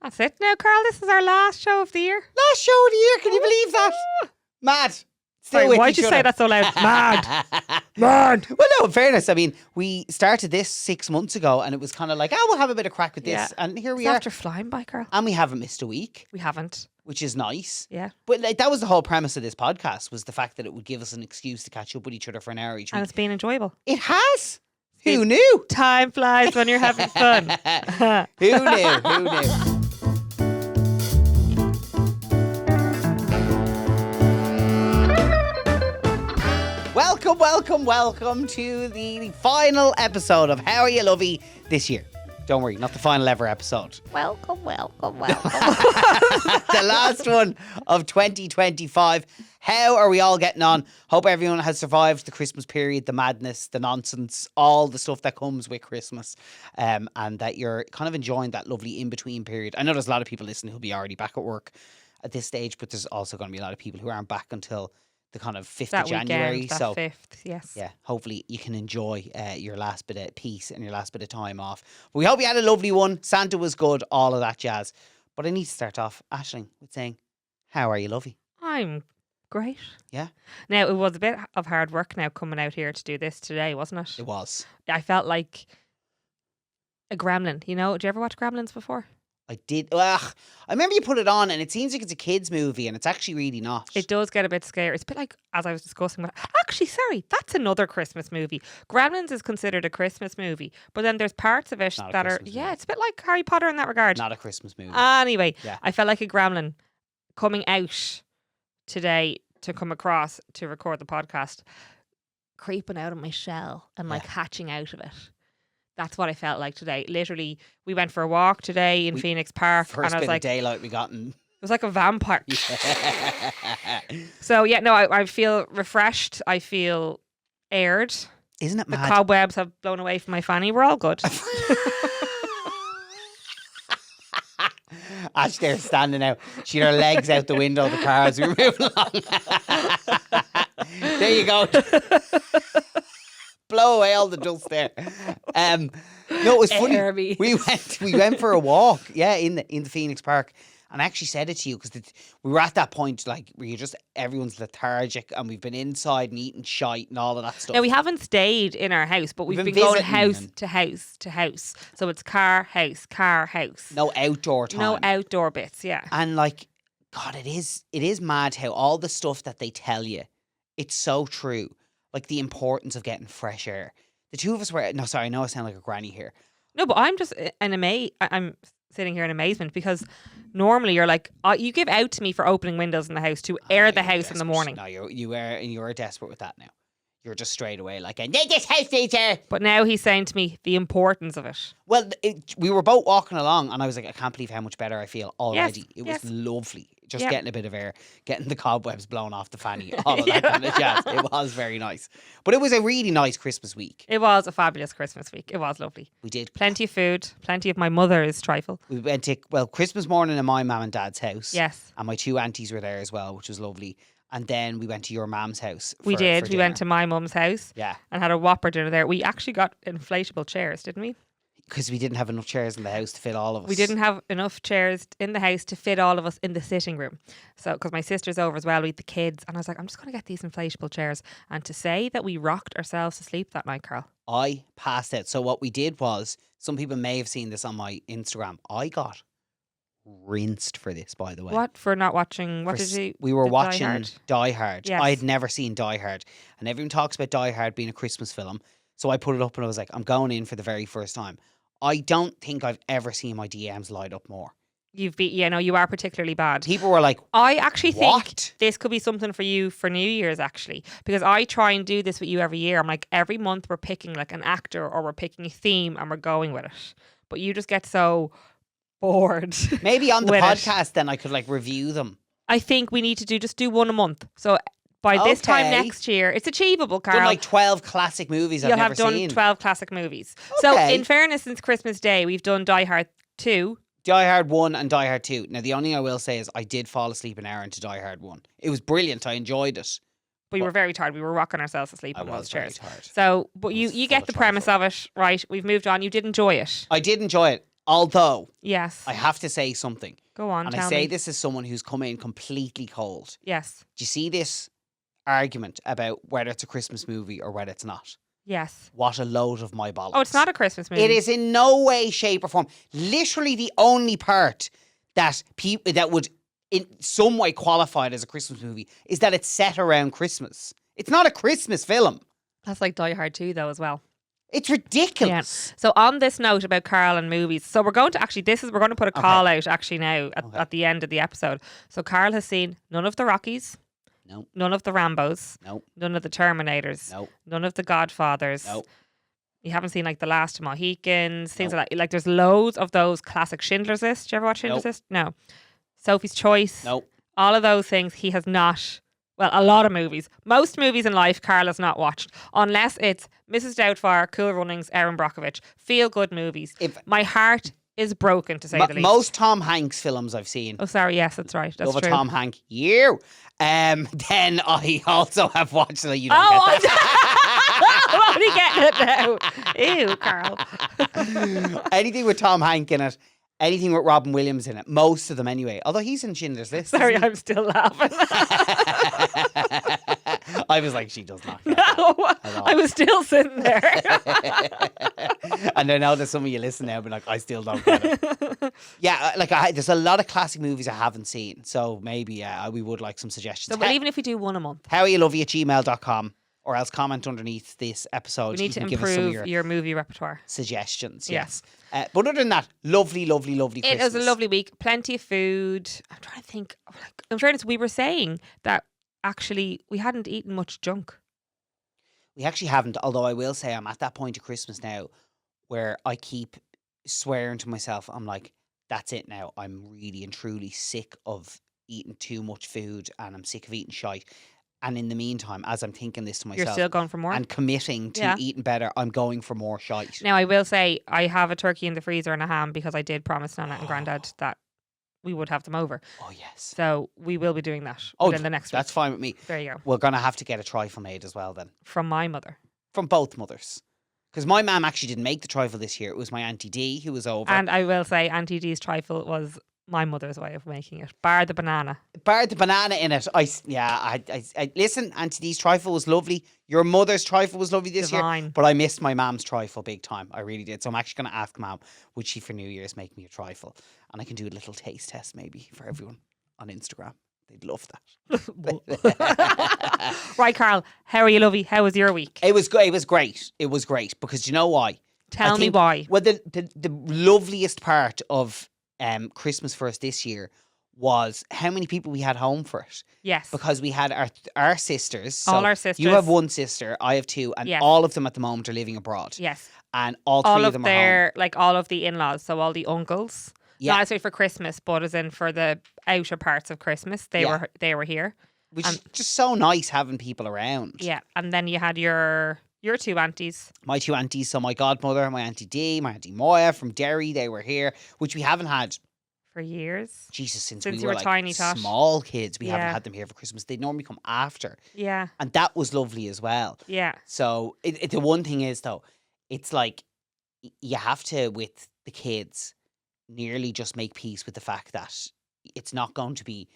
That's it now, Carl. This is our last show of the year. Last show of the year. Can you believe that? Mad. Still Sorry, with why'd each you say other. that so loud? Mad. Mad. Well, no, in fairness, I mean, we started this 6 months ago and it was kind of like, we'll have a bit of crack with this. Yeah. And here we It's are. after flying by, Carl. And we haven't missed a week, We haven't. which is nice. Yeah. But like, that was the whole premise of this podcast, was the fact that it would give us an excuse to catch up with each other for an hour each And week. it's been enjoyable. It has. Who knew? Time flies when you're having fun. Who knew? Who knew? Welcome to the final episode of How Are You Lovey this year. Don't worry, not the final ever episode. Welcome. The last one of 2025. How are we all getting on? Hope everyone has survived the Christmas period, the madness, the nonsense, all the stuff that comes with Christmas, and that you're kind of enjoying that lovely in-between period. I know there's a lot of people listening who'll be already back at work at this stage, but there's also going to be a lot of people who aren't back until the kind of 5th That of January. weekend, that So 5th, yes. yeah, hopefully you can enjoy your last bit of peace and your last bit of time off. But we hope you had a lovely one. Santa was good, all of that jazz. But I need to start off, Aisling, with saying, how are you, lovey? I'm great. Yeah? Now, it was a bit of hard work now coming out here to do this today, wasn't it? It was. I felt like a gremlin. You know, did you ever watch Gremlins before? I did. Ugh, I remember you put it on and it seems like it's a kid's movie and it's actually really not. It does get a bit scary. It's a bit like, as I was discussing, actually, sorry, that's another Christmas movie. Gremlins is considered a Christmas movie, but then there's parts of it Not a that are, Christmas yeah, movie. it's a bit like Harry Potter in that regard. Not a Christmas movie. Anyway, Yeah. I felt like a gremlin coming out today to come across to record the podcast, creeping out of my shell and like hatching out of it. That's what I felt like today. Literally, we went for a walk today in Phoenix Park, First and I was bit like, of daylight we got in. it was like a vampire. Yeah. So yeah, no, I feel refreshed. I feel aired. Isn't it The mad? cobwebs have blown away from my fanny. We're all good. Ash there standing out. She had her legs out the window of the car as we were moving along. There you go. Blow away all the dust there. No, it was funny. Air me. We went for a walk, in the Phoenix Park. And I actually said it to you because we were at that point like where everyone's lethargic and we've been inside and eating shite and all of that stuff. Now, we haven't stayed in our house, but we've been been going visiting house and- to house to house. So it's car, house, car, house. No outdoor time. No outdoor bits, yeah. And like, God, it is mad how all the stuff that they tell you, it's so true. Like the importance of getting fresh air. The two of us were, no, sorry, I know I sound like a granny here. No, but I'm just I'm sitting here in amazement because normally you're like, you give out to me for opening windows in the house to air the You're house in the desperate. morning. No, you're desperate with that now. You're just straight away like, this house needs air. But now he's saying to me the importance of it. Well, we were both walking along and I was like, I can't believe how much better I feel already. Yes, It was yes. lovely. Just Yeah. getting a bit of air, getting the cobwebs blown off the fanny, all of that kind of jazz. It was very nice. But it was a really nice Christmas week. It was a fabulous Christmas week. It was lovely. We did. Plenty of food, plenty of my mother's trifle. We went to, Christmas morning in my mum and dad's house. Yes. And my two aunties were there as well, which was lovely. And then we went to your mum's house. We for did. We went to dinner. my mum's house Yeah. and had a whopper dinner there. We actually got inflatable chairs, didn't we? Because we didn't have enough chairs in the house to fit all of us. We didn't have enough chairs in the house to fit all of us in the sitting room. So, because my sister's over as well with the kids. And I was like, I'm just going to get these inflatable chairs. And to say that we rocked ourselves to sleep that night, Carl. I passed out. So what we did was, some people may have seen this on my Instagram. I got rinsed for this, by the way. What? For not watching? What did you? We were did Die watching Hard? Die Hard. Yes. I had never seen Die Hard. And everyone talks about Die Hard being a Christmas film. So I put it up and I was like, I'm going in for the very first time. I don't think I've ever seen my DMs light up more. You are particularly bad. People were like, I actually What? think this could be something for you for New Year's, actually, because I try and do this with you every year. I'm like, every month we're picking like an actor or we're picking a theme and we're going with it. But you just get so bored. maybe on the with it. podcast then I could like review them. I think we need to just do one a month. So by this time Okay. next year, it's achievable, Carl. Done like 12 classic movies I've You'll never have done seen. 12 classic movies. So Okay. in fairness, since Christmas Day, we've done Die Hard 2. Die Hard 1 and Die Hard 2. Now, the only thing I will say is I did fall asleep an hour into Die Hard 1. It was brilliant. I enjoyed it. We were very tired. We were rocking ourselves to sleep I on was those very chairs. tired. So, but I you was you full get of the premise of it, right? We've moved on. You did enjoy it. I did enjoy it. Although, Yes. I have to say something. Go on, And I tell say me. this as someone who's come in completely cold. Yes. Do you see this argument about whether it's a Christmas movie or whether it's not? Yes. What a load of my bollocks. Oh, it's not a Christmas movie. It is in no way, shape, or form. Literally the only part that people that would in some way qualify it as a Christmas movie is that it's set around Christmas. It's not a Christmas film. That's like Die Hard 2 though as well. It's ridiculous. So on this note about Carl and movies, so we're going to actually we're going to put a call out actually now at the end of the episode. So Carl has seen none of the Rockies. No. None of the Rambos. No. None of the Terminators. No. None of the Godfathers. No. You haven't seen like The Last Mohicans, things like that. Like there's loads of those classic Schindler's List. Do you ever watch Schindler's List? No. Sophie's Choice. No. All of those things he has not. Well, a lot of movies. Most movies in life Carl has not watched. Unless it's Mrs. Doubtfire, Cool Runnings, Erin Brockovich. Feel good movies. My heart is broken, to say the least. Most Tom Hanks films I've seen. Oh, sorry. Yes, that's right. That's Love true. a Tom Hanks. You. Then I also have watched it. You don't get that. I'm only getting it now. Ew, Carl. Anything with Tom Hanks in it. Anything with Robin Williams in it. Most of them anyway. Although he's in Schindler's List. Sorry, I'm still laughing. I was like, she does not. No, I was still sitting there. And I know that some of you listen now, but like, I still don't get it. Yeah, like there's a lot of classic movies I haven't seen, so maybe we would like some suggestions. So, but even if we do one a month, howieluvey@gmail.com, or else comment underneath this episode. We need to give us some of improve your movie repertoire. Suggestions, yes. But other than that, lovely Christmas. It was a lovely week. Plenty of food. I'm trying to think. In fairness, we were saying that actually we hadn't eaten much junk. We actually haven't, although I will say I'm at that point of Christmas now where I keep swearing to myself, I'm like, that's it now. I'm really and truly sick of eating too much food and I'm sick of eating shite. And in the meantime, as I'm thinking this to myself, You're still going for more? And committing to eating better, I'm going for more shite. Now, I will say I have a turkey in the freezer and a ham because I did promise Nana and Grandad that we would have them over. Oh, yes. So we will be doing that within the next week. That's fine with me. There you go. We're going to have to get a trifle made as well then. From my mother. From both mothers. Because my mum actually didn't make the trifle this year. It was my Auntie Dee who was over. And I will say Auntie Dee's trifle was my mother's way of making it. Bar the banana. Bar the banana in it. I listen, Auntie Dee's trifle was lovely. Your mother's trifle was lovely this year. But I missed my mum's trifle big time. I really did. So I'm actually going to ask Mum, would she for New Year's make me a trifle? And I can do a little taste test maybe for everyone on Instagram. They'd love that. Right, Carl. How are you, Lovey? How was your week? It was great. It was great because do you know why? Tell me why. Well, the loveliest part of Christmas for us this year was how many people we had home for it. Yes. Because we had our sisters. So all our sisters. You have one sister, I have two, and all of them at the moment are living abroad. Yes. And all three of them are home. Like all of the in-laws, so all the uncles. Yeah. Not necessarily for Christmas, but as in for the outer parts of Christmas, they were here. Which is just so nice having people around. Yeah. And then you had your two aunties. My two aunties, so my godmother, my Auntie Dee, my Auntie Moya from Derry, they were here, which we haven't had for years. Jesus, since we were like tiny tot. Small kids. We haven't had them here for Christmas. They normally come after. Yeah. And that was lovely as well. Yeah. So the one thing is though, it's like you have to, with the kids, nearly just make peace with the fact that it's not going to be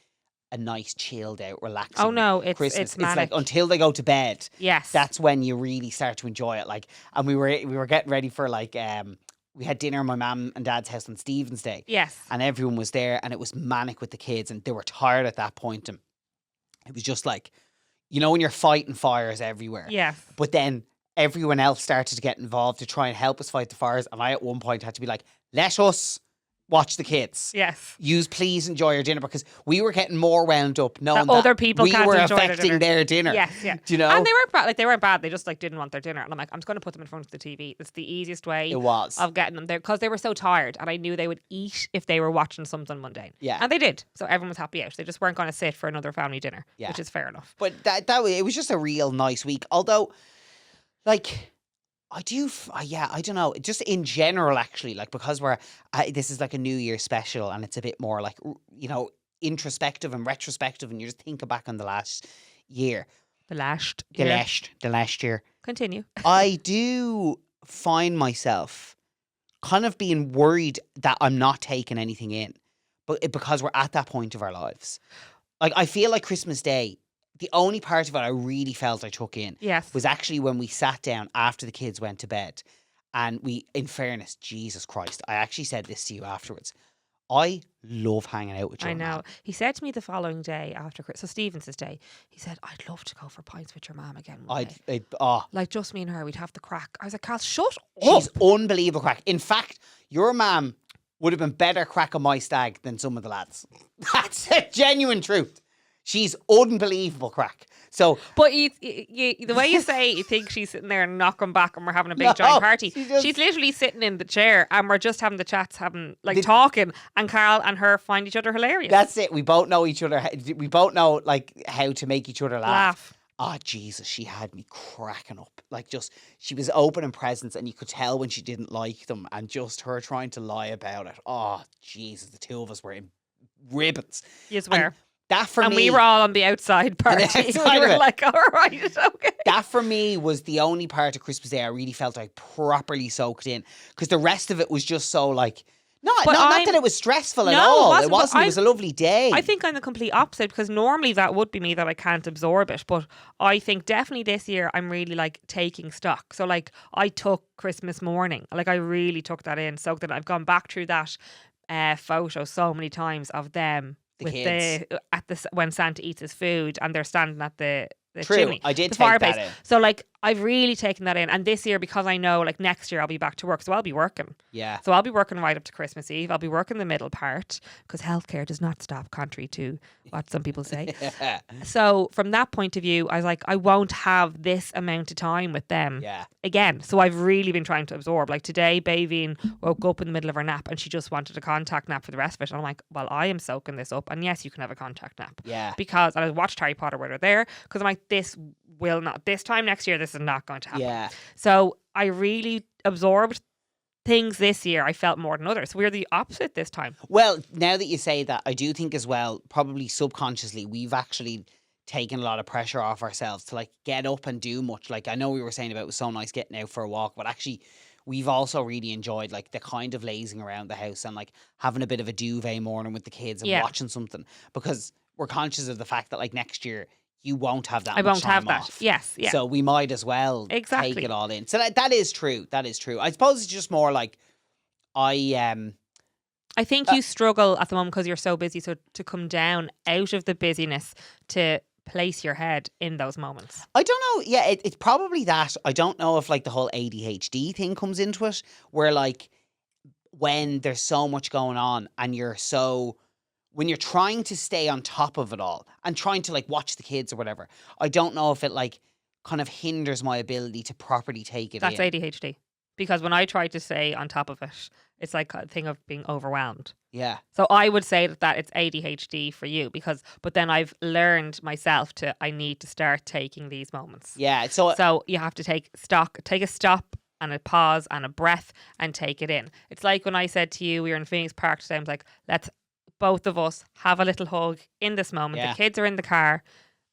a nice, chilled out, relaxing. Oh no, Christmas. It's manic. Like until they go to bed. Yes, that's when you really start to enjoy it. Like, and we were getting ready for like we had dinner at my mum and dad's house on Stephen's Day. Yes, and everyone was there, and it was manic with the kids, and they were tired at that point, and it was just like, you know, when you're fighting fires everywhere. Yes, but then everyone else started to get involved to try and help us fight the fires, and I at one point had to be like, let us watch the kids. Yes. Please enjoy your dinner, because we were getting more wound up knowing that other people we can't were enjoy affecting their dinner. Yes, yeah. Do you know? And they weren't bad. Like, they weren't bad. They just like didn't want their dinner. And I'm like, I'm just going to put them in front of the TV. It's the easiest way of getting them there, because they were so tired, and I knew they would eat if they were watching something mundane. Yeah. And they did. So everyone was happy out. They just weren't going to sit for another family dinner, which is fair enough. But that it was just a real nice week. Although, like, I don't know. Just in general, actually, like, because this is like a New Year special, and it's a bit more like, you know, introspective and retrospective, and you're just thinking back on the last year. The last year. Continue. I do find myself kind of being worried that I'm not taking anything in, but because we're at that point of our lives. Like, I feel like Christmas Day, the only part of it I really felt I took in Yes. was actually when we sat down after the kids went to bed. And we, in fairness, Jesus Christ, I actually said this to you afterwards. I love hanging out with your I know. mum. He said to me the following day after so Stevens' day, he said, I'd love to go for pints with your mum again one day. Like just me and her, we'd have the crack. I was like, Carl, shut up. She's unbelievable crack. In fact, your mum would have been better crack on my stag than some of the lads. That's a genuine truth. She's unbelievable crack. So, but the way you say you think she's sitting there and knocking back and we're having a big No, giant party. she's Literally sitting in the chair and we're just having the chats, talking, and Carl and her find each other hilarious. that's it. We both know each other. We both know like how to make each other laugh. Oh, Jesus, she had me cracking up. Like, just, she was opening presents and you could tell when she didn't like them, and just her trying to lie about it. Oh, Jesus, the two of us were in ribbons. You swear. And that for and me, we were all on the outside party. We were like, all right, okay. That for me was the only part of Christmas Day I really felt I properly soaked in, because the rest of it was just so like, not that it was stressful at all. It wasn't. It was a lovely day. I think I'm the complete opposite, because normally that would be me, that I can't absorb it. But I think definitely this year I'm really like taking stock. So like I took Christmas morning. Like I really took that in, soaked it. I've gone back through that photo so many times of them with kids. When Santa eats his food and they're standing at the True, chimney, I did the take fireplace. that in. So like I've really taken that in, and this year, because I know like next year I'll be back to work, so I'll be working. Yeah. So I'll be working right up to Christmas Eve. I'll be working the middle part, because healthcare does not stop, contrary to what some people say. So from that point of view, I was like, I won't have this amount of time with them again. So I've really been trying to absorb. Like today, Baveen woke up in the middle of her nap and she just wanted a contact nap for the rest of it. And I'm like, well, I am soaking this up. And yes, you can have a contact nap. Yeah. Because I watched Harry Potter when they're there, because I'm like, this time next year, this is not going to happen. Yeah. So I really absorbed things this year, I felt more than others. We're the opposite this time. Well, now that you say that, I do think as well, probably subconsciously, we've actually taken a lot of pressure off ourselves to like get up and do much. Like I know we were saying about it was so nice getting out for a walk, but actually we've also really enjoyed like the kind of lazing around the house and like having a bit of a duvet morning with the kids and watching something, because we're conscious of the fact that like next year you won't have that. I won't have that. Off. Yes, yeah. So we might as well take it all in. So that is true. That is true. I suppose it's just more like I think you struggle at the moment because you're so busy. So to come down out of the busyness to place your head in those moments. I don't know. Yeah, it's probably that. I don't know if like the whole ADHD thing comes into it, where like when there's so much going on and when you're trying to stay on top of it all and trying to like watch the kids or whatever, I don't know if it like kind of hinders my ability to properly take it in. That's ADHD. Because when I try to stay on top of it, it's like a thing of being overwhelmed. Yeah. So I would say that it's ADHD for you, but then I've learned myself I need to start taking these moments. Yeah. So you have to take a stop and a pause and a breath and take it in. It's like when I said to you, we were in Phoenix Park today, I was like, let's both of us have a little hug in this moment. Yeah. The kids are in the car,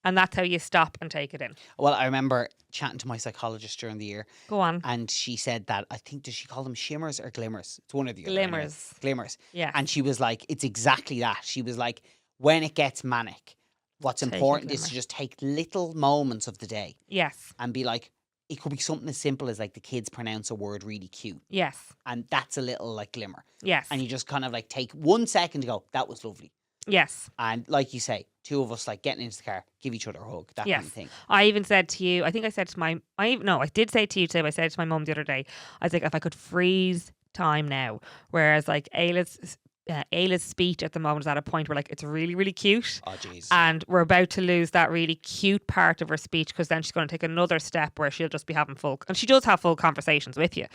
and that's how you stop and take it in. Well, I remember chatting to my psychologist during the year. Go on. And she said that, I think, does she call them shimmers or glimmers? It's one of the other. Glimmers. Anyway. Glimmers. Yeah. And she was like, it's exactly that. She was like, when it gets manic, what's important is to just take little moments of the day. Yes. And be like, it could be something as simple as like the kids pronounce a word really cute. Yes. And that's a little like glimmer. Yes. And you just kind of like take 1 second to go, that was lovely. Yes. And like you say, two of us like getting into the car, give each other a hug, that kind of thing. I even said to you, I think I said to I did say to you too, I said to my mum the other day, I was like, if I could freeze time now, whereas like Ayla's speech at the moment is at a point where like it's really, really cute. Oh, jeez. And we're about to lose that really cute part of her speech, because then she's going to take another step where she'll just be having and she does have full conversations with you.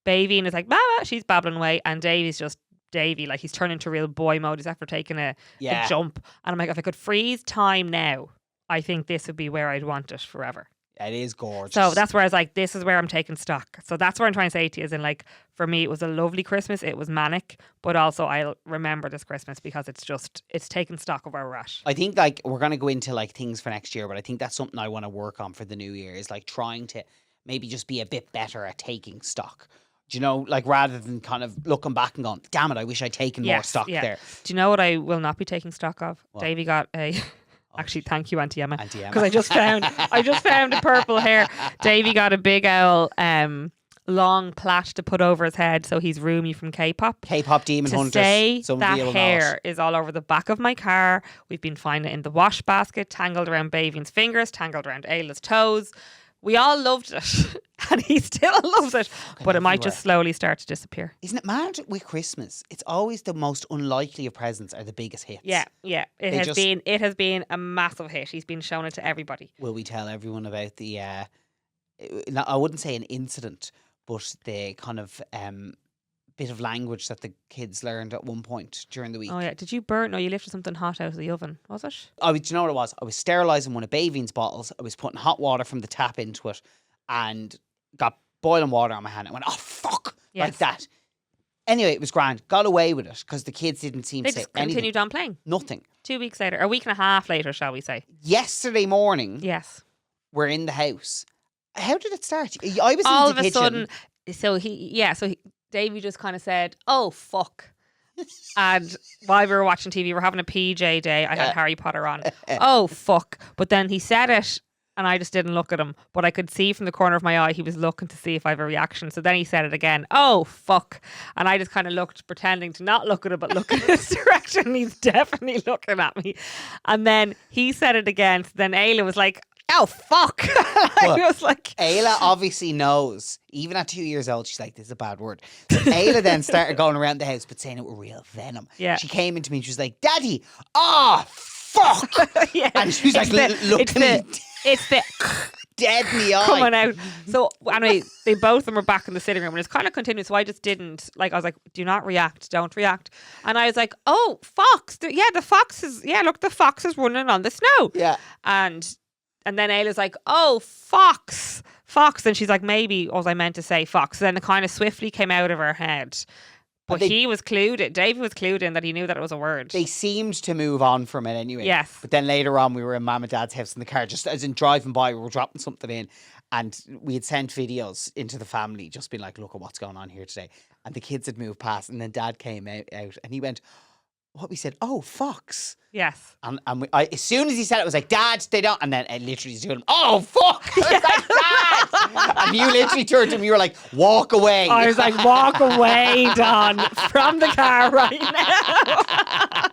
Baveen is like, she's babbling away, and Davey's just Davey, like he's turned into real boy mode. He's after taking a jump. And I'm like, if I could freeze time now, I think this would be where I'd want it forever. It is gorgeous. So that's where I was like, this is where I'm taking stock. So that's what I'm trying to say to you, is in like, for me, it was a lovely Christmas. It was manic, but also I'll remember this Christmas because it's taking stock of where we're at. I think like we're going to go into like things for next year, but I think that's something I want to work on for the new year, is like trying to maybe just be a bit better at taking stock. Do you know, like rather than kind of looking back and going, damn it, I wish I'd taken more stock there. Do you know what I will not be taking stock of? What? Davey got a... Actually, thank you, Auntie Emma. Auntie Emma. Because I just found the purple hair. Davey got a big owl long plait to put over his head so he's roomy from K-pop. K-pop demon to hunters. say Some that of you will know hair it. is all over the back of my car. We've been finding it in the wash basket, tangled around Bavian's fingers, tangled around Ayla's toes. We all loved it, and he still loves it, but it might just slowly start to disappear. Isn't it mad with Christmas? It's always the most unlikely of presents are the biggest hits. Yeah. It has been a massive hit. He's been showing it to everybody. Will we tell everyone about the? I wouldn't say an incident, but the kind of bit of language that the kids learned at one point during the week. Oh yeah, did you burn? No, you lifted something hot out of the oven, was it? Do you know what it was? I was sterilising one of Bavian's bottles. I was putting hot water from the tap into it and got boiling water on my hand. I went, oh, fuck, like that. Anyway, it was grand. Got away with it because the kids didn't seem to say anything. They just continued on playing. Nothing. 2 weeks later, a week and a half later, shall we say. Yesterday morning, we're in the house. How did it start? I was all in the kitchen. All of a sudden, Davey just kind of said, oh, fuck. And while we were watching TV, we're having a PJ day. I had Harry Potter on. Oh, fuck. But then he said it and I just didn't look at him. But I could see from the corner of my eye, he was looking to see if I have a reaction. So then he said it again. Oh, fuck. And I just kind of looked, pretending to not look at him, but looking in his direction. He's definitely looking at me. And then he said it again. So then Ayla was like, oh, fuck. I was like... Ayla obviously knows. Even at 2 years old, she's like, this is a bad word. So Ayla then started going around the house, but saying it with real venom. Yeah. She came into me and she was like, Daddy, fuck. And she was like, looking at me. It's the... dead in the eye. Coming out. So anyway, both of them were back in the sitting room and it's kind of continued. So I just didn't, I was like, do not react, don't react. And I was like, oh, fox. The fox is, look, the fox is running on the snow. Yeah. And then Ayla's like, oh, fox. And she's like, maybe was I meant to say fox. Then it kind of swiftly came out of her head. But he was clued in. David was clued in that he knew that it was a word. They seemed to move on from it anyway. Yes. But then later on, we were in Mum and Dad's house in the car, just as in driving by, we were dropping something in. And we had sent videos into the family, just being like, look at what's going on here today. And the kids had moved past. And then Dad came out and he went, what we said? Oh, fox. Yes. And I, as soon as he said it, I was like, Dad, they don't. And then I literally told him, oh, fuck. I was like, Dad. And you literally turned to him, you were like, walk away. I was like, walk away, Don, from the car right now.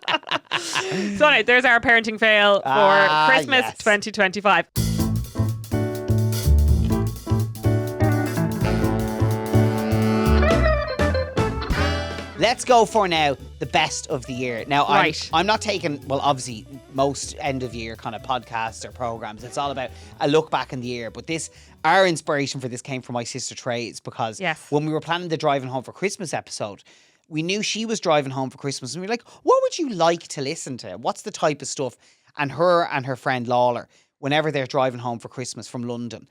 So anyway, there's our parenting fail for Christmas 2025. Let's go for now the best of the year. Now, right. I'm not taking, well, obviously, most end of year kind of podcasts or programs. It's all about a look back in the year. But our inspiration for this came from my sister Trey's because when we were planning the Driving Home for Christmas episode, we knew she was driving home for Christmas. And we were like, what would you like to listen to? What's the type of stuff? And her friend Lawler, whenever they're driving home for Christmas from London,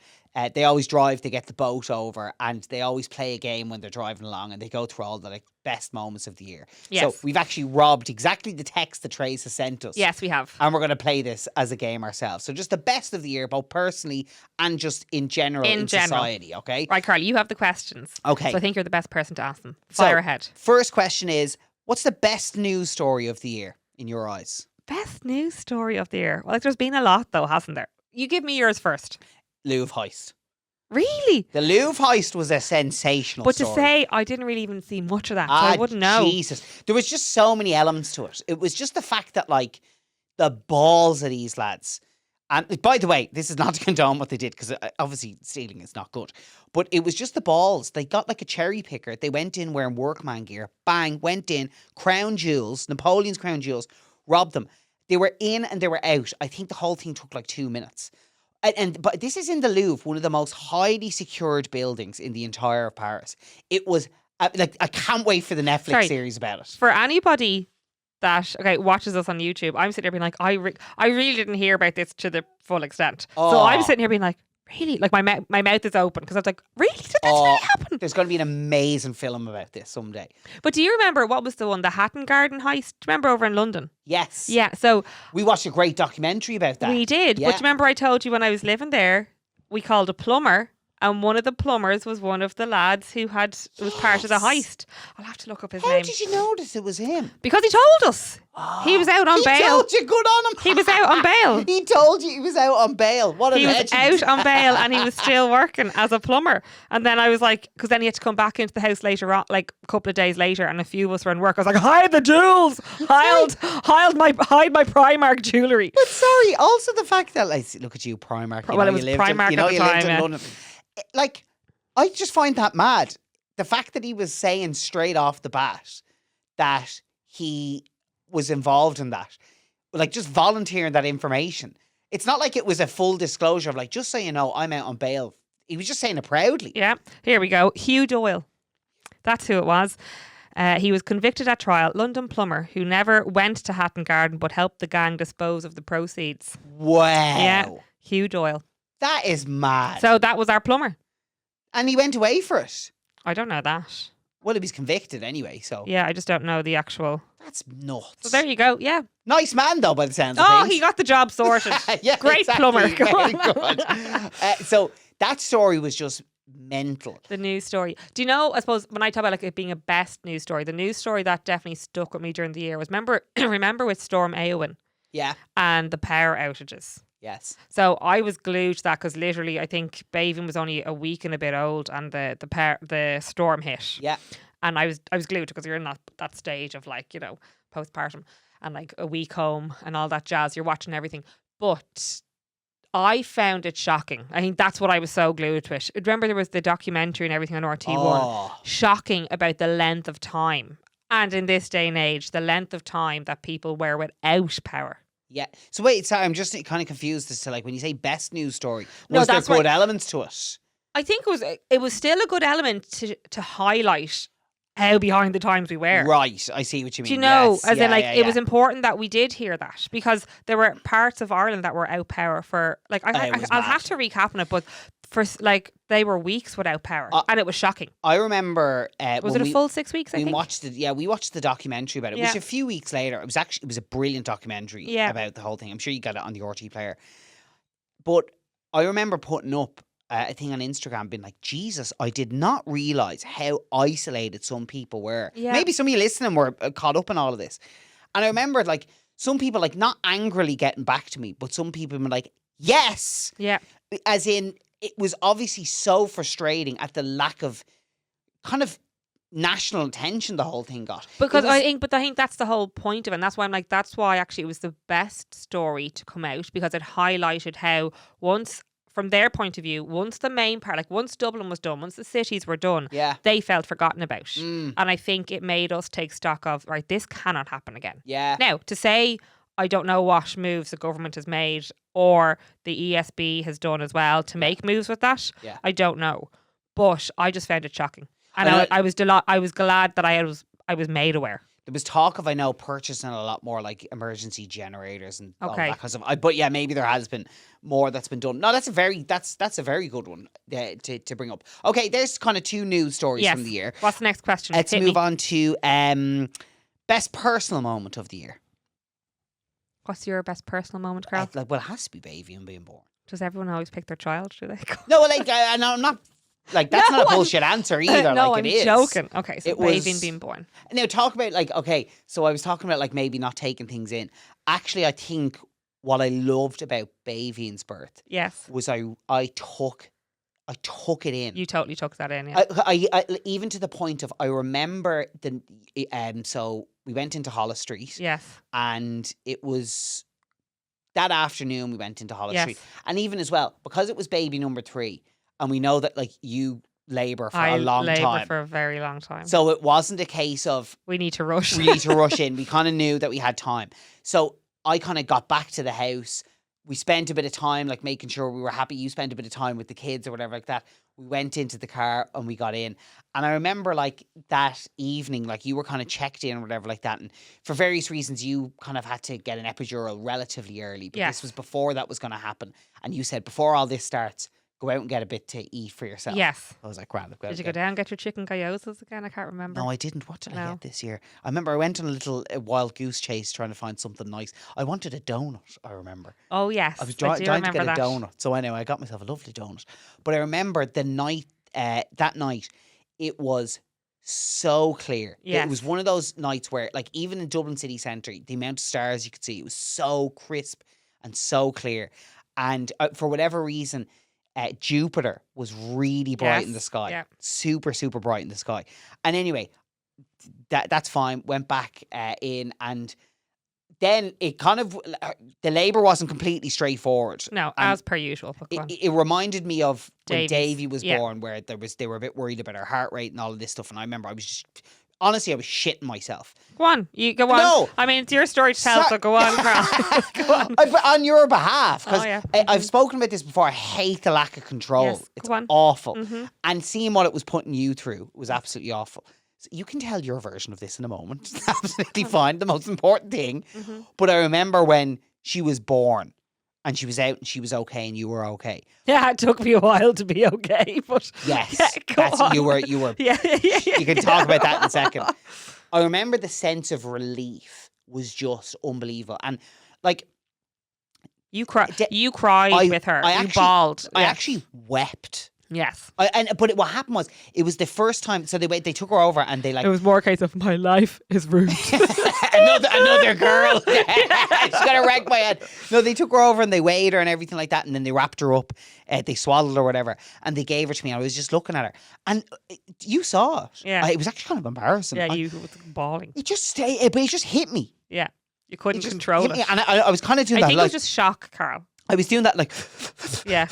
they always drive, they get the boat over, and they always play a game when they're driving along, and they go through all the best moments of the year. Yes. So we've actually robbed exactly the text that Trace has sent us. Yes, we have. And we're going to play this as a game ourselves. So just the best of the year, both personally and just in general in society, okay? Right, Carl, you have the questions. Okay. So I think you're the best person to ask them. Fire ahead. First question is, what's the best news story of the year in your eyes? Best news story of the year? Well, there's been a lot though, hasn't there? You give me yours first. Louvre heist. Really? The Louvre heist was a sensational story. But to say, I didn't really even see much of that, so I wouldn't know. Jesus. There was just so many elements to it. It was just the fact that, the balls of these lads. And by the way, this is not to condone what they did, because obviously stealing is not good. But it was just the balls. They got a cherry picker. They went in wearing workman gear. Bang, went in. Crown jewels, Napoleon's crown jewels, robbed them. They were in and they were out. I think the whole thing took 2 minutes. But this is in the Louvre, one of the most highly secured buildings in the entire of Paris. It was I can't wait for the Netflix series about it. For anybody that watches us on YouTube, I'm sitting here being like, I really didn't hear about this to the full extent. So I'm sitting here being like, really? My mouth is open because I was like, really? Did this really happen? There's going to be an amazing film about this someday. But do you remember what was the one, the Hatton Garden heist? Do you remember over in London? Yes. Yeah. So we watched a great documentary about that. We did. Yeah. But do you remember I told you when I was living there, we called a plumber And one of the plumbers was one of the lads who was part of the heist. I'll have to look up his How name. did you notice it was him? Because he told us. He was out on He bail. told you, good on him. He was out on bail. He told you he was out on bail. What a He was legend. out on bail and he was still working as a plumber. And then I was like, because then he had to come back into the house later on, like a couple of days later, and a few of us were in work. I was like, hide the jewels, hide my Primark jewellery. But sorry, also the fact that, like, look at you, Primark. Well, it was Primark at the time, yeah. London. Like, I just find that mad. The fact that he was saying straight off the bat that he was involved in that, like just volunteering that information. It's not like it was a full disclosure of like, just so you know, I'm out on bail. He was just saying it proudly. Yeah, here we go. Hugh Doyle. That's who it was. He was convicted at trial. London plumber who never went to Hatton Garden but helped the gang dispose of the proceeds. Wow. Yeah, Hugh Doyle. That is mad. So that was our plumber. And he went away for it. I don't know that. Well, he was convicted anyway, so. Yeah, I just don't know the actual. That's nuts. So there you go. Yeah. Nice man, though, by the sounds of Oh, things. he got the job sorted. Yeah, Great exactly. plumber. Very good. So that story was just mental. The news story. Do you know, I suppose, when I talk about like it being a best news story, the news story that definitely stuck with me during the year was, remember with Storm Éowyn Yeah. and the power outages. Yes. So I was glued to that because literally I think Baven was only a week and a bit old and the storm hit. Yeah. And I was glued because you're in that stage of like, you know, postpartum and like a week home and all that jazz. You're watching everything. But I found it shocking. I think that's what I was so glued to it. Remember there was the documentary and everything on RT1. Oh. Shocking about the length of time. And in this day and age, the length of time that people were without power. Yeah. So wait, sorry, I'm just kind of confused as to like when you say best news story, No, was there that's good right. elements to it? I think it was still a good element to highlight how behind the times we were. Right. I see what you mean. Do you know? Yes. As yeah, in, like, yeah, it was yeah. important that we did hear that because there were parts of Ireland that were out power for, like, It was I'll mad. have to recap on it, but for, like, they were weeks without power and it was shocking. I remember Was when it a full 6 weeks, I we think? watched it. Yeah, we watched the documentary about it. Yeah. Which a few weeks later, it was a brilliant documentary Yeah. about the whole thing. I'm sure you got it on the RT player. But I remember putting up a thing on Instagram being like, Jesus, I did not realise how isolated some people were. Yeah. Maybe some of you listening were caught up in all of this. And I remember like some people like not angrily getting back to me, but some people were like, yes. Yeah. As in, it was obviously so frustrating at the lack of kind of national attention the whole thing got. Because It was- I think that's the whole point of it. And that's why I'm like, that's why actually it was the best story to come out because it highlighted how from their point of view, once the main part, like once Dublin was done, once the cities were done, Yeah. they felt forgotten about. Mm. And I think it made us take stock of, right, this cannot happen again. Yeah. Now, to say, I don't know what moves the government has made or the ESB has done as well to make moves with that. Yeah. I don't know. But I just found it shocking. And I know- I was glad that I was made aware. There was talk of, I know, purchasing a lot more like emergency generators and all Okay. that kind of. But yeah, maybe there has been more that's been done. No, that's a very good one to bring up. Okay, there's kind of two news stories Yes. from the year. What's the next question? Let's Hit move me. on to best personal moment of the year. What's your best personal moment, Carl? Well, it has to be baby and being born. Does everyone always pick their child? Do they? No, like and I'm not like that's No, not a I'm- bullshit answer either. No, like I'm it is joking. Okay, so It baby was- being born. Now talk about like, okay, so I was talking about like maybe not taking things in. Actually, I think what I loved about Bavian's birth Yes, was I took it in. you totally took that in. Yeah. I even to the point of I remember so we went into Hollis Street Yes. and it was that afternoon we went into Hollis Yes. Street, and even as well because it was baby number 3 and we know that like you labour for I a long laboured time. for a very long time. So it wasn't a case of we need to rush. we need to rush in. We kind of knew that we had time. So I kind of got back to the house. We spent a bit of time like making sure we were happy. You spent a bit of time with the kids or whatever like that. We went into the car and we got in. And I remember like that evening, like you were kind of checked in or whatever like that. And for various reasons, you kind of had to get an epidural relatively early. But Yes. this was before that was going to happen. And you said, before all this starts, go out and get a bit to eat for yourself. Yes. I was like, grand. Did you go down and get your chicken gyozas again? I can't remember. No, I didn't. What did I No. get this year? I remember I went on a little wild goose chase trying to find something nice. I wanted a donut, I remember. Oh, yes. I was do trying to remember get that. a donut. So anyway, I got myself a lovely donut. But I remember the night, that night, it was so clear. Yes. It was one of those nights where, like, even in Dublin city centre, the amount of stars you could see, it was so crisp and so clear. And for whatever reason, Jupiter was really bright in the Yes, sky. yeah. Super, super bright in the sky. And anyway, that's fine. Went back in, and then it kind of, the labour wasn't completely straightforward. No, And as per usual. But go on. it reminded me of when Davies, Davy was yeah. born, where they were a bit worried about her heart rate and all of this stuff. And I remember I was just, honestly, I was shitting myself. Go on. You go on. No. I mean, it's your story to tell, so go on, Carl. Go on. On your behalf, because Oh, yeah. I've spoken about this before. I hate the lack of control. Yes, It's go on. awful. Mhm. And seeing what it was putting you through was absolutely awful. So you can tell your version of this in a moment. It's absolutely fine. The most important thing. Mhm. But I remember when she was born and she was out and she was okay and you were okay. Yeah, it took me a while to be okay, but Yes, yeah, go on. you were. Yeah, yeah. You can talk about that in a second. I remember the sense of relief was just unbelievable, and like You cried. De- You cried I- with her. I You actually- bawled. I Yeah. actually wept. Yes. But what happened was it was the first time. So they took her over and they like It was more a case of my life is ruined. another girl. She's gonna wreck my head. No, they took her over and they weighed her and everything like that, and then they wrapped her up. They swaddled her, or whatever, and they gave her to me. And I was just looking at her, and you saw it. Yeah. It was actually kind of embarrassing. Yeah, you were bawling. It just it just hit me. Yeah. You couldn't It just control hit it. me, and I was kind of doing I that. think it Like, was just shock, Carl. I was doing that, like Yeah.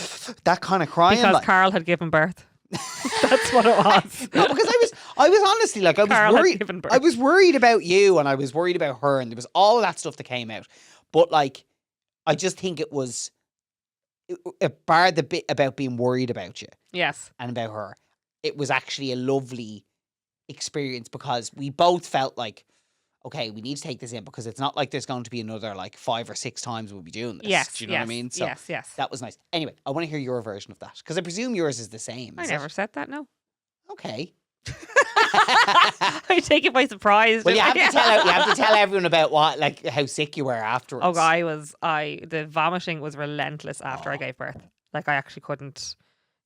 that kind of crying. Because like, Carl had given birth. That's what it was. No, because I was honestly like I was Carl had worried. given birth. I was worried about you, and I was worried about her, and there was all of that stuff that came out. But like, I just think it was bar the bit about being worried about you Yes. and about her. It was actually a lovely experience because we both felt like, okay, we need to take this in because it's not like there's going to be another like 5 or 6 times we'll be doing this. Yes. Do you know yes, what I mean? So yes. that was nice. Anyway, I want to hear your version of that because I presume yours is the same. I is never it? said that, no. Okay. I take it by surprise. Well, you didn't have I? to tell everyone about how sick you were afterwards. Oh, the vomiting was relentless after I gave birth. Like I actually couldn't.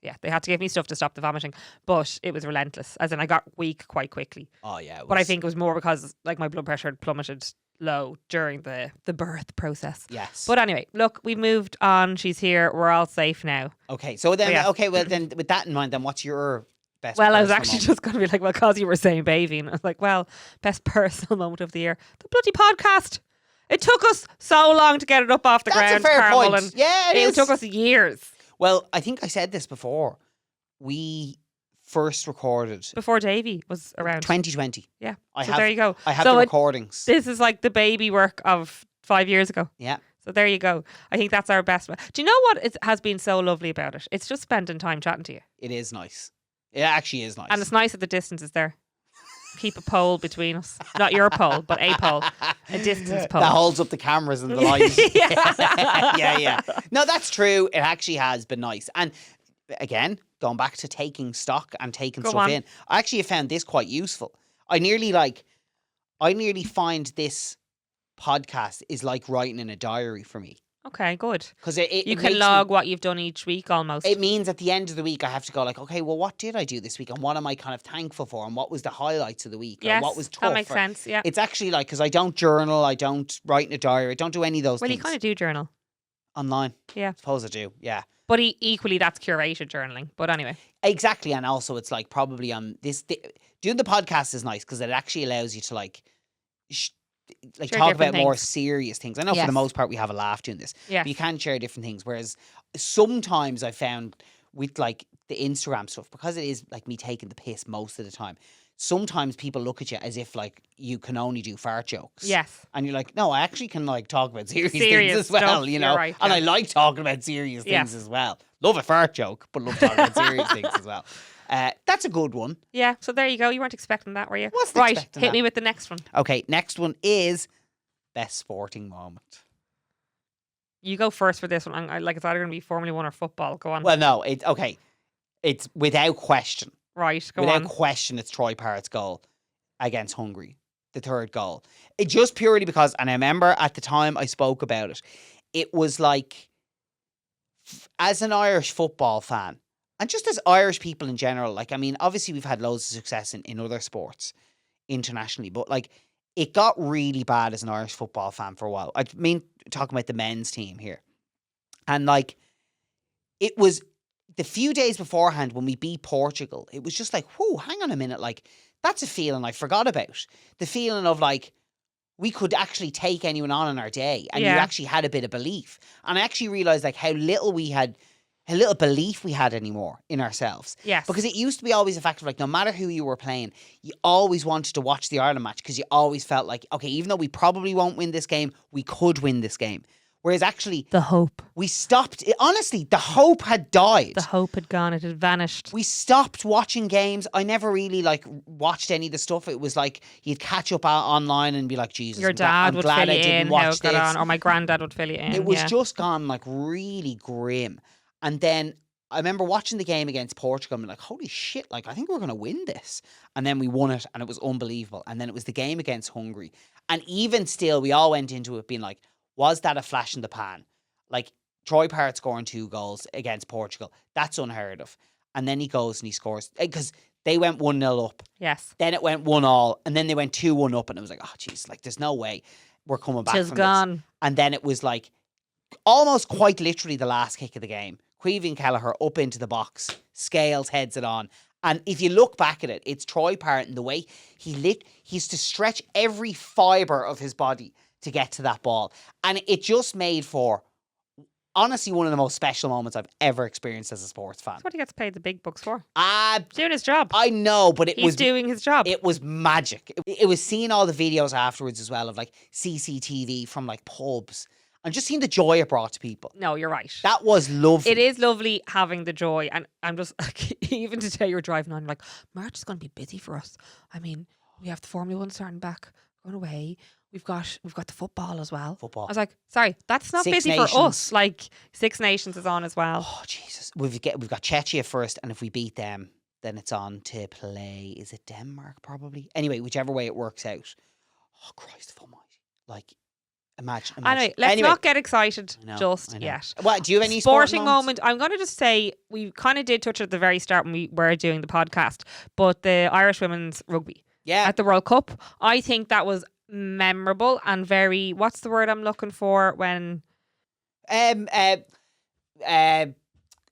Yeah, they had to give me stuff to stop the vomiting, but it was relentless. As in, I got weak quite quickly. Oh yeah, But I think it was more because like my blood pressure had plummeted low during the birth process. yes. But anyway, look, we moved on. She's here. We're all safe now. okay, so then Yeah. well then with that in mind, then what's your best? Well, I was personal actually moment? just going to be like, well, because you were saying baby, and I was like, well, best personal moment of the year, the bloody podcast. It took us so long to get it up off the That's ground. a fair Carl point. Mullan. Yeah, it is. took us years Well, I think I said this before. We first recorded before Davy was around. 2020. Yeah. I So have. there you go. I have So the it- recordings. This is like the baby work of 5 years ago. Yeah. So there you go. I think that's our best. Do you know what has been so lovely about it? It's just spending time chatting to you. It is nice. It actually is nice. And it's nice that the distance is there. Keep a pole between us. Not your pole, but a pole. A distance pole. that holds up the cameras and the lights. Yeah. yeah. No, that's true. It actually has been nice. And again, going back to taking stock and taking Go stuff on. in, I actually have found this quite useful. I nearly find this podcast is like writing in a diary for me. Okay, good. Because it You makes can me- log what you've done each week almost. It means at the end of the week, I have to go like, okay, well, what did I do this week? And what am I kind of thankful for? And what was the highlights of the week? Yes, or what was tough? that makes or- sense. Yeah. It's actually like, because I don't journal, I don't write in a diary, I don't do any of those Well, you things. kind of do journal. Online. Yeah. I suppose I do, yeah. But equally, that's curated journaling. But anyway. Exactly. And also, it's like probably on doing the podcast is nice because it actually allows you to like Share talk about different more things. serious things. I know for Yes. the most part we have a laugh doing this. Yes. But you can share different things. Whereas sometimes I found with like the Instagram stuff, because it is like me taking the piss most of the time, sometimes people look at you as if like you can only do fart jokes. Yes. And you're like, no, I actually can like talk about serious Serious things as well, stuff, you you're know. right, And yeah. I like talking about serious Yeah. things as well. Love a fart joke, but love talking about serious things as well. That's a good one. Yeah. So there you go. You weren't expecting that, were you? Wasn't right. expecting Hit that. me with the next one. Okay, next one is best sporting moment. You go first for this one. Like it's either going to be Formula 1 or football. Go on. Well, no, okay. It's without question. Right, go Without on. question, it's Troy Parrott's goal against Hungary, the third goal. It just purely because, and I remember at the time I spoke about it, it was like, as an Irish football fan, and just as Irish people in general, like, I mean, obviously we've had loads of success in other sports internationally, but like, it got really bad as an Irish football fan for a while. I mean, talking about the men's team here. And like, it was the few days beforehand when we beat Portugal, it was just like, whoa, hang on a minute. Like, that's a feeling I forgot about. The feeling of like, we could actually take anyone on in our day. And you actually had a bit of belief. And I actually realized like how little belief we had anymore in ourselves. Yes. Because it used to be always a fact of like, no matter who you were playing, you always wanted to watch the Ireland match because you always felt like, okay, even though we probably won't win this game, we could win this game. Whereas actually, the hope. We stopped. Honestly, the hope had died. The hope had gone. It had vanished. We stopped watching games. I never really like watched any of the stuff. It was like you'd catch up online and be like, Jesus, your dad would fill you in how it got on, or my granddad would fill you in. It was just gone like really grim. And then I remember watching the game against Portugal and like, holy shit, like I think we're going to win this. And then we won it and it was unbelievable. And then it was the game against Hungary. And even still, we all went into it being like, was that a flash in the pan? Like Troy Parrott scoring 2 goals against Portugal. That's unheard of. And then he goes and he scores because they went 1-0 up. Yes. Then it went 1-1 and then they went 2-1 up and it was like, oh jeez, like there's no way we're coming back from gone. This. And then it was like almost quite literally the last kick of the game. Queevy Kelleher up into the box. Scales heads it on. And if you look back at it, it's Troy Parrott and the way he's to stretch every fibre of his body to get to that ball. And it just made for, honestly, one of the most special moments I've ever experienced as a sports fan. That's what he gets paid the big bucks for. Doing his job. I know, but He's doing his job. It was magic. It was seeing all the videos afterwards as well of like CCTV from like pubs and just seeing the joy it brought to people. No, you're right. That was lovely. It is lovely having the joy. And I'm just, like, even today you're driving on, you're like, March is going to be busy for us. I mean, we have the Formula 1 starting back, going away. We've got the football as well. Football. I was like, sorry, that's not Six busy Nations. for us. Like, Six Nations is on as well. Oh, Jesus. We've got Czechia first, and if we beat them, then it's on to play, is it Denmark probably? Anyway, whichever way it works out. Oh, Christ almighty. Like, imagine. Anyway, let's not get excited just yet. What, do you have any sporting moment? I'm going to just say, we kind of did touch it at the very start when we were doing the podcast, but the Irish women's rugby. Yeah. At the World Cup. I think that was memorable and very, what's the word I'm looking for when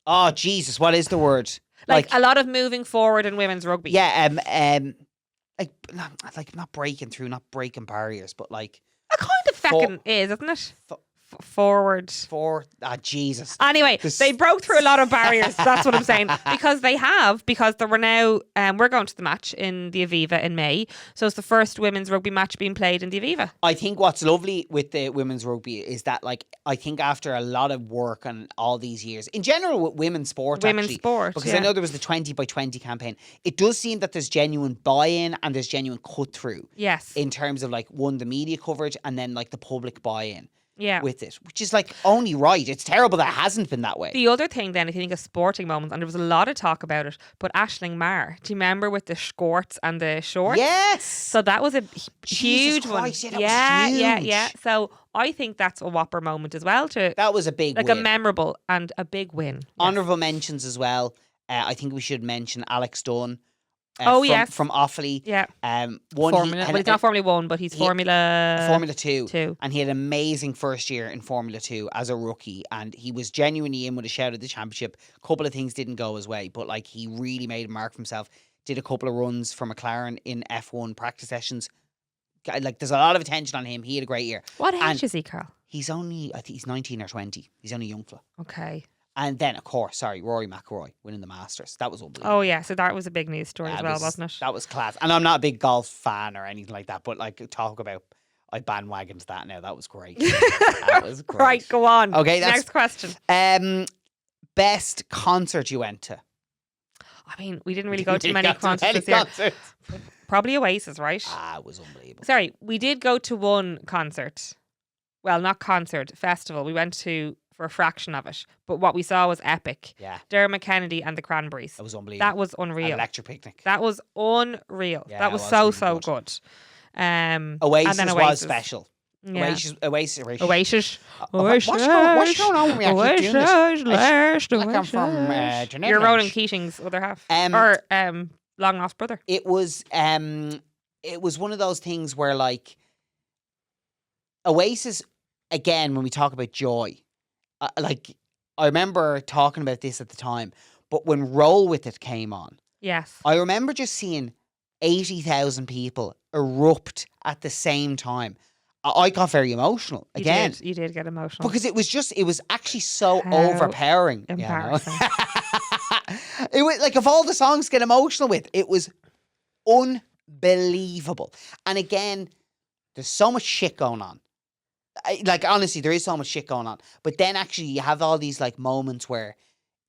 oh Jesus, what is the word? Like a lot of moving forward in women's rugby. Yeah, like not breaking through, not breaking barriers, but like it kind of feckin' is, isn't it? Forward. Jesus. Anyway, they broke through a lot of barriers. That's what I'm saying. Because there were now, we're going to the match in the Aviva in May. So it's the first women's rugby match being played in the Aviva. I think what's lovely with the women's rugby is that, like, I think after a lot of work and all these years, in general with women's sport, because I know there was the 20 by 20 campaign, it does seem that there's genuine buy-in and there's genuine cut through. Yes. In terms of like, one, the media coverage and then like the public buy-in. Yeah. With it, which is like only right. It's terrible that it hasn't been that way. The other thing then, if you think of sporting moments, and there was a lot of talk about it, but Aisling Marr, do you remember with the skirts and the shorts? Yes. So that was a huge one. Yeah. So I think that's a whopper moment as well. That was a big win. A memorable and a big win. Yes. Honourable mentions as well. I think we should mention Alex Dunn. From Offaly. Yeah. Formula. He's not Formula 1, but he's Formula 2. And he had an amazing first year in Formula 2 as a rookie. And he was genuinely in with a shout at the championship. A couple of things didn't go his way, but like he really made a mark for himself. Did a couple of runs for McLaren in F1 practice sessions. Like there's a lot of attention on him. He had a great year. What age is he, Carl? He's only, I think he's 19 or 20. He's only a young fella. Okay. And then, of course, Rory McIlroy winning the Masters. That was unbelievable. Oh, yeah. So that was a big news story as well, wasn't it? That was class. And I'm not a big golf fan or anything like that, but like talk about, I bandwagoned that now. That was great. That was great. Right, go on. Okay, next question. Best concert you went to? I mean, we didn't really go to many concerts this year. Probably Oasis, right? It was unbelievable. Sorry, we did go to one concert. well, not concert, festival. We went to for a fraction of it, but what we saw was epic. Yeah. Dermot Kennedy and the Cranberries. That was unbelievable. That was unreal. Electric Picnic. That was unreal. Yeah, that was it so was really good. Oasis, and then was special. Yeah. Oasis. Oasis. What's going on when we actually doing this? Like I'm from the You're Ronan Netherlands. Keating's other half, or long lost brother. It was one of those things where like Oasis, again, when we talk about joy, like I remember talking about this at the time, but when Roll With It came on, Yes. I remember just seeing 80,000 people erupt at the same time. I got very emotional again. You did get emotional. Because it was actually so How overpowering. embarrassing. You know? It was like, of all the songs to get emotional with, it was unbelievable. And again, there's so much shit going on. Like, honestly, there is so much shit going on. But then actually you have all these like moments where,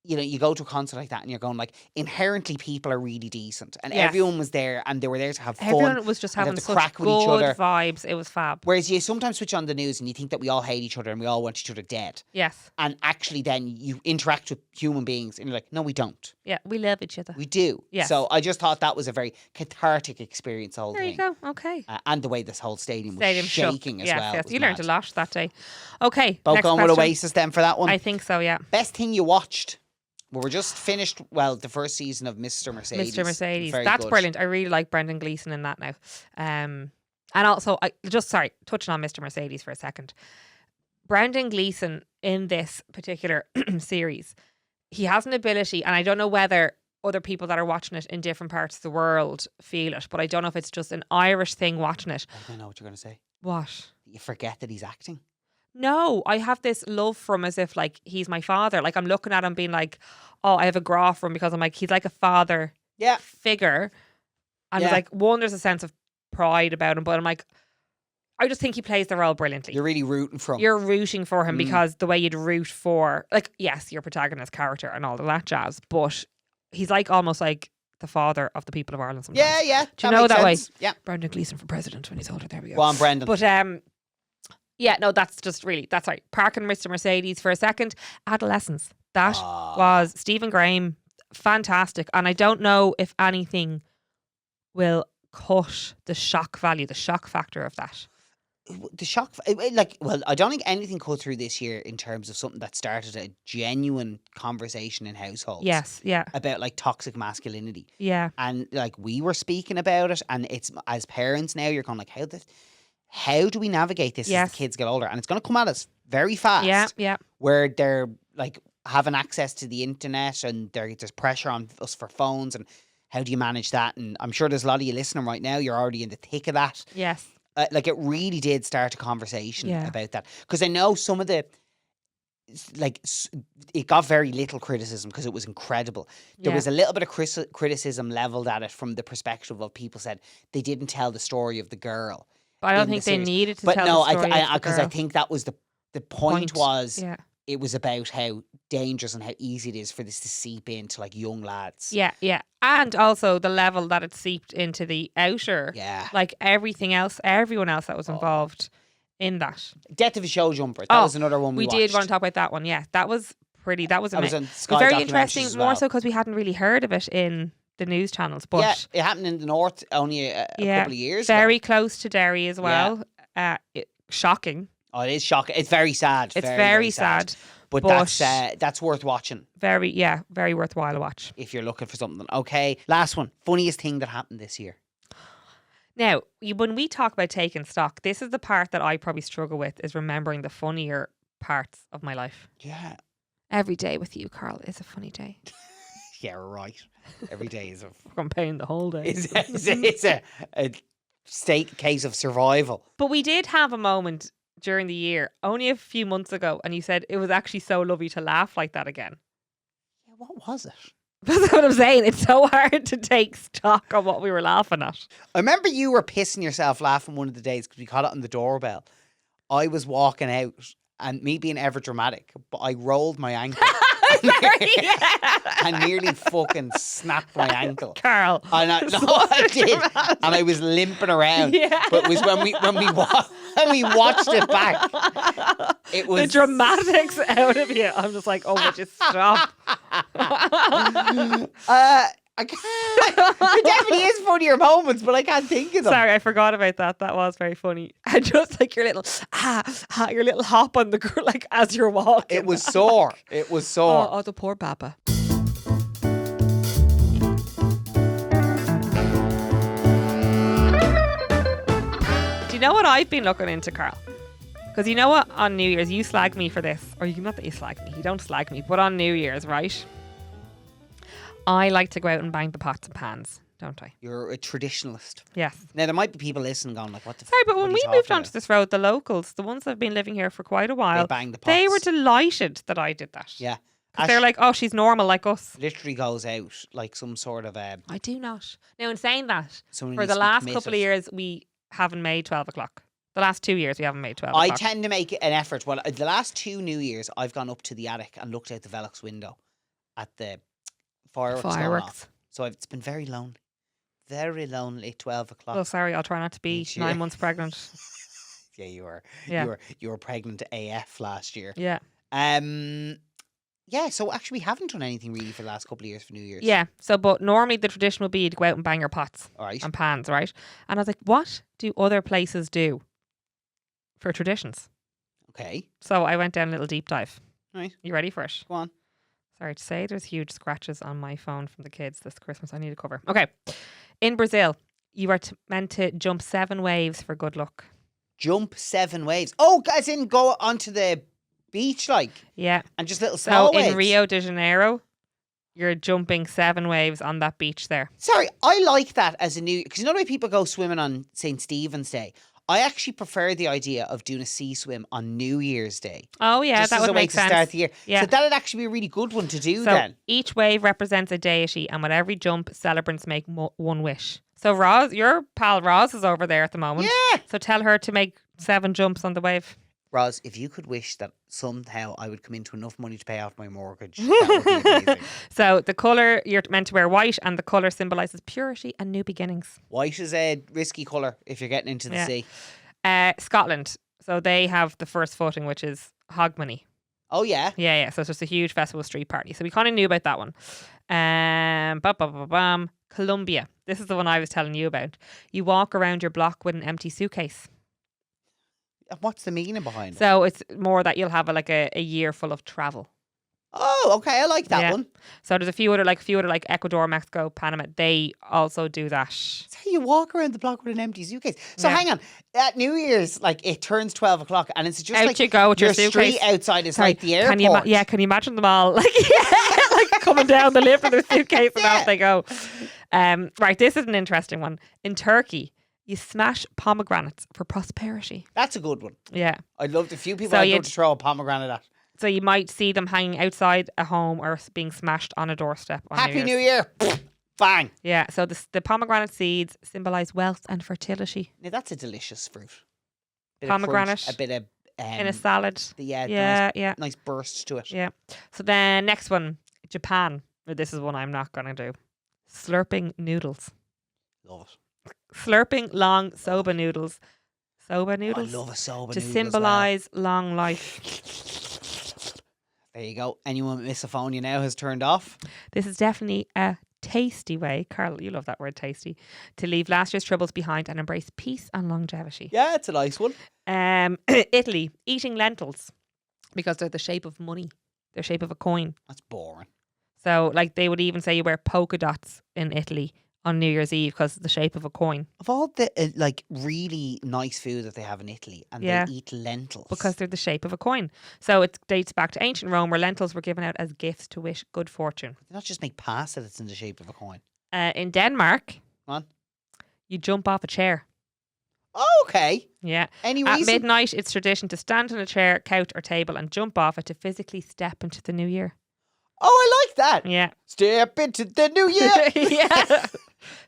you know, you go to a concert like that and you're going like, inherently people are really decent. And Yes. everyone was there and they were there to have fun. Everyone was just and having have to such crack good with each other. vibes. It was fab. Whereas you sometimes switch on the news and you think that we all hate each other and we all want each other dead. Yes. And actually then you interact with human beings and you're like, no, we don't. Yeah, we love each other. We do. Yes. So I just thought that was a very cathartic experience, the whole There thing. you go. Okay. And the way this whole stadium was Stadium shaking shook. as Yes, well. yes. was You learned mad. a lot that day. Okay. Both next going with question. Oasis then for that one. I think so, yeah. Best thing you watched? Well, we're just finished, the first season of Mr. Mercedes. Mr. Mercedes. Very That's good. brilliant. I really like Brendan Gleeson in that now. And also, touching on Mr. Mercedes for a second. Brendan Gleeson in this particular series, he has an ability, and I don't know whether other people that are watching it in different parts of the world feel it, but I don't know if it's just an Irish thing watching it. I don't know what you're going to say. What? You forget that he's acting. No, I have this love for him as if like he's my father. Like I'm looking at him being like, oh, I have a graph for him because I'm like, he's like a father Yeah. figure. And Yeah. it's like, one, there's a sense of pride about him, but I'm like, I just think he plays the role brilliantly. You're really rooting for him. You're rooting for him because the way you'd root for, like, yes, your protagonist character and all of that jazz, but he's like almost like the father of the people of Ireland sometimes. Yeah, yeah. Do you know makes that way? sense. Yeah. Brendan Gleeson for president when he's older. There we go. Go on, Brendan. But yeah, no, that's right. Parking Mr. Mercedes for a second. Adolescence. That was Stephen Graham. Fantastic. And I don't know if anything will cut the shock value, the shock factor of that. The shock, I don't think anything cut through this year in terms of something that started a genuine conversation in households. Yes, yeah. About like toxic masculinity. Yeah. And like we were speaking about it, and it's as parents now, you're going like, how do we navigate this as the kids get older? And it's going to come at us very fast. Yeah, yeah. Where they're like having access to the internet and there's pressure on us for phones, and how do you manage that? And I'm sure there's a lot of you listening right now, you're already in the thick of that. Yes. Like it really did start a conversation Yeah. about that. Because I know some of the, it got very little criticism because it was incredible. There Yeah. was a little bit of criticism leveled at it from the perspective of people said they didn't tell the story of the girl. But I don't in the think they series. needed to But tell no, the story because I think that was the point was Yeah. it was about how dangerous and how easy it is for this to seep into like young lads. Yeah, yeah. And also the level that it seeped into the outer. Yeah. Like everything else, everyone else that was involved in that. Death of a Show Jumper. That was another one we did watched. want to talk about that one. Yeah, that was pretty. That was That was amazing. on Sky very Documentaries interesting, as more well. so because we hadn't really heard of it in the news channels. But Yeah, it happened in the north only a couple of years ago. very close to Derry as well. Shocking. Oh, it is shocking. It's very sad. It's very sad. But but that's worth watching very worthwhile to watch. if you're looking for something. Okay, last one. Funniest thing that happened this year. Now, when we talk about taking stock, this is the part that I probably struggle with, is remembering the funnier parts of my life. Yeah. Every day with you, Carl, is a funny day. Yeah, right. Every day is I'm paying the whole day. it's a state case of survival. But we did have a moment during the year, only a few months ago, and you said it was actually so lovely to laugh like that again. Yeah, what was it? That's what I'm saying. It's so hard to take stock on what we were laughing at. I remember you were pissing yourself laughing one of the days because we caught it on the doorbell. I was walking out, and me being ever dramatic, but I rolled my ankle and nearly fucking snapped my ankle. Carl. And I did, and I was limping around. Yeah. But it was when we watched it back. It was the dramatics out of you. I'm just like, oh, would you stop? I can't. There definitely is funnier moments, but I can't think of them. Sorry, I forgot about that. That was very funny. And just like your little your little hop on the like as you're walking. It was sore. It was sore. Oh, the poor Baba. Do you know what I've been looking into, Carl? Because you know what? On New Year's, you slag me for this, or not that you slag me. You don't slag me, but on New Year's, right? I like to go out and bang the pots and pans, don't I? You're a traditionalist. Yes. Now, there might be people listening going like, what the Sorry, but what when are we you moved talking onto this road, the locals, the ones that have been living here for quite a while, bang the they pots. were delighted that I did that. Yeah. Because they're like, oh, she's normal like us. Literally goes out like some sort of I do not. Now, in saying that, someone for needs the to be last committed. couple of years, we haven't made 12 o'clock. The last 2 years, we haven't made 12 o'clock. I tend to make an effort. Well, the last 2 New Years, I've gone up to the attic and looked out the Velux window at the fireworks. Going off. So it's been very lonely. Very lonely, 12 o'clock. Oh, sorry, I'll try not to be 9 months pregnant. Yeah, you were. Yeah. You were pregnant AF last year. Yeah. Yeah, so actually we haven't done anything really for the last couple of years for New Year's. Yeah. So, but normally the tradition would be to go out and bang your pots All right. and pans, right? And I was like, what do other places do for traditions? Okay. So I went down a little deep dive. Right. You ready for it? Go on. Sorry to say, there's huge scratches on my phone from the kids this Christmas. I need to cover. Okay. In Brazil, you are meant to jump 7 waves for good luck. Jump 7 waves. Oh, as in go onto the beach, like. Yeah. And just little small So waves. in Rio de Janeiro, you're jumping 7 waves on that beach there. Sorry, I like that as a new... Because you know the way people go swimming on St. Stephen's Day? I actually prefer the idea of doing a sea swim on New Year's Day. Oh, yeah, just that as would a way make to sense. start the year. Yeah. So that'd actually be a really good one to do So then. each wave represents a deity, and with every jump, celebrants make one wish. So Roz, your pal Roz is over there at the moment. Yeah. So tell her to make 7 jumps on the wave. Roz, if you could wish that somehow I would come into enough money to pay off my mortgage, that would be amazing. So the colour, you're meant to wear white, and the colour symbolises purity and new beginnings. White is a risky colour if you're getting into the Yeah. sea. Scotland, so they have the first footing, which is Hogmanay. Oh, yeah. Yeah. So it's just a huge festival street party. So we kind of knew about that one. Colombia. This is the one I was telling you about. You walk around your block with an empty suitcase. What's the meaning behind it? So it's more that you'll have a year full of travel. Oh, okay. I like that Yeah. one. So there's a few other like Ecuador, Mexico, Panama. They also do that. So you walk around the block with an empty suitcase. So Yeah. hang on. At New Year's, like it turns 12 o'clock and it's just Out like you go with your street suitcase. outside is Sorry, like the airport. Can you imagine them all like coming down the lift with their suitcase and off they go? Right, this is an interesting one. In Turkey, you smash pomegranates for prosperity. That's a good one. Yeah. I'd love to. A few people So I'd you'd- love to throw a pomegranate at. So you might see them hanging outside a home or being smashed on a doorstep. On Happy New Year's. Year. Bang. Yeah. So the pomegranate seeds symbolise wealth and fertility. Now that's a delicious fruit. Bit of Pomegranate crunch, a bit of In a salad. yeah, Yeah. nice burst to it. Yeah. So then next one, Japan. This is one I'm not going to do. Slurping noodles. Love it. Slurping long soba noodles. Soba I noodles? love a soba To noodle as well. symbolise long life. There you go. Anyone with misophonia now has turned off. This is definitely a tasty way, Carl, you love that word tasty, to leave last year's troubles behind and embrace peace and longevity. Yeah, it's a nice one. Italy, eating lentils because they're the shape of money. They're the shape of a coin. That's boring. So like they would even say you wear polka dots in Italy on New Year's Eve because it's the shape of a coin. Of all the like really nice food that they have in Italy, and Yeah. they eat lentils Because they're the shape of a coin. So it dates back to ancient Rome where lentils were given out as gifts to wish good fortune. They not just make pasta that's in the shape of a coin. In Denmark, Come on. you jump off a chair. Oh, okay. Yeah. Any At reason? midnight, it's tradition to stand on a chair, couch or table and jump off it to physically step into the new year. Oh, I like that. Yeah. Step into the new year. Yeah.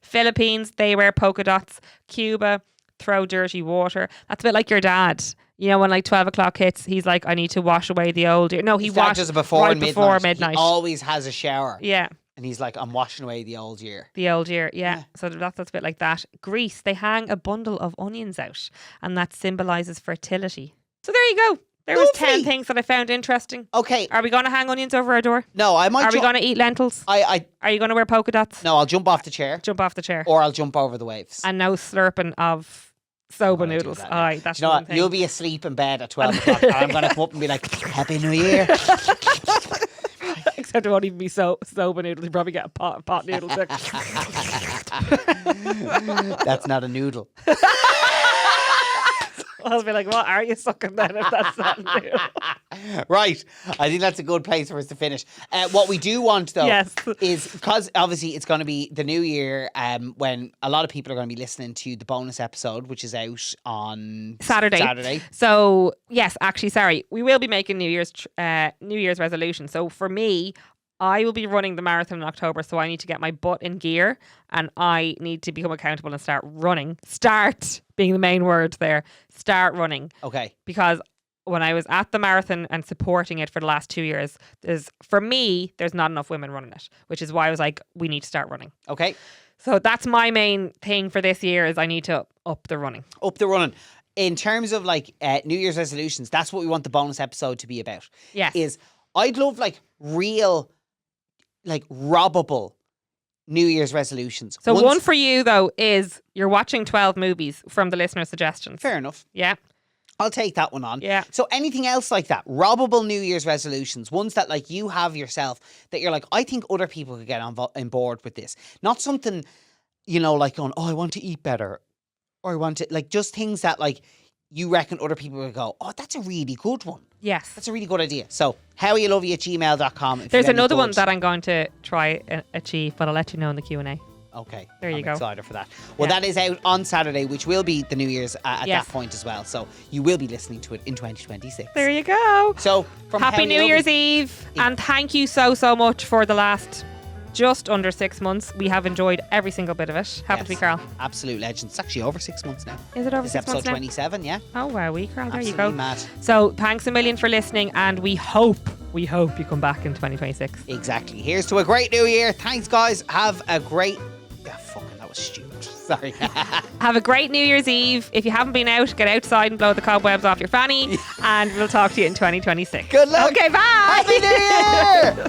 Philippines, they wear polka dots. Cuba, throw dirty water. That's a bit like your dad. You know, when like 12 o'clock hits, he's like, I need to wash away the old year. No, he washes before right before midnight. He always has a shower. Yeah. And he's like, I'm washing away the old year. The old year, yeah. So that's a bit like that. Greece, they hang a bundle of onions out, and that symbolises fertility. So there you go. There was 10 things that I found interesting. Okay. Are we going to hang onions over our door? No, I might. Are we going to eat lentils? Are you going to wear polka dots? No, I'll jump off the chair. Jump off the chair. Or I'll jump over the waves. And no slurping of soba noodles. Aye, that's you know what? thing. You'll be asleep in bed at 12 o'clock. And I'm going to come up and be like, Happy New Year. Except it won't even be soba noodles. You probably get a pot noodle. That's not a noodle. I'll be like, what are you sucking then if that's not new? Right. I think that's a good place for us to finish. What we do want, though, is because obviously it's going to be the new year when a lot of people are going to be listening to the bonus episode, which is out on Saturday. So, yes, actually, sorry. We will be making New Year's resolution. So, for me, I will be running the marathon in October, so I need to get my butt in gear and I need to become accountable and start running. Start being the main word there. Start running. Okay. Because when I was at the marathon and supporting it for the last 2 years, there's not enough women running it, which is why I was like, we need to start running. Okay. So that's my main thing for this year is I need to up the running. Up the running. In terms of like New Year's resolutions, that's what we want the bonus episode to be about. Yes. Is I'd love like real, like robbable New Year's resolutions. So one for you though is you're watching 12 movies from the listener suggestions. Fair enough. Yeah. I'll take that one on. Yeah. So anything else like that, robbable New Year's resolutions, ones that like you have yourself that you're like, I think other people could get on board with this. Not something, you know, like going, oh, I want to eat better. Or I want to, like, just things that like you reckon other people would go, oh, that's a really good one. Yes. That's a really good idea. So howyolovey@gmail.com. There's another one that I'm going to try achieve, but I'll let you know in the Q&A. Okay. There you I'm go. excited for that. Well, that is out on Saturday, which will be the New Year's at Yes. that point as well. So you will be listening to it in 2026. There you go. So from Happy New Year's Eve. And thank you so much for the last just under 6 months. We have enjoyed every single bit of it. Happy to be Carl. Absolute legend. It's actually over 6 months now. Is it over It's 6 months episode now? 27, yeah. Oh, wow, Carl. There you Absolutely go. mad. So thanks a million for listening, and we hope you come back in 2026. Exactly. Here's to a great new year. Thanks, guys. Have a great... Yeah, fucking, that was stupid. Sorry. Have a great New Year's Eve. If you haven't been out, get outside and blow the cobwebs off your fanny, and we'll talk to you in 2026. Good luck. Okay, bye. Happy New Year!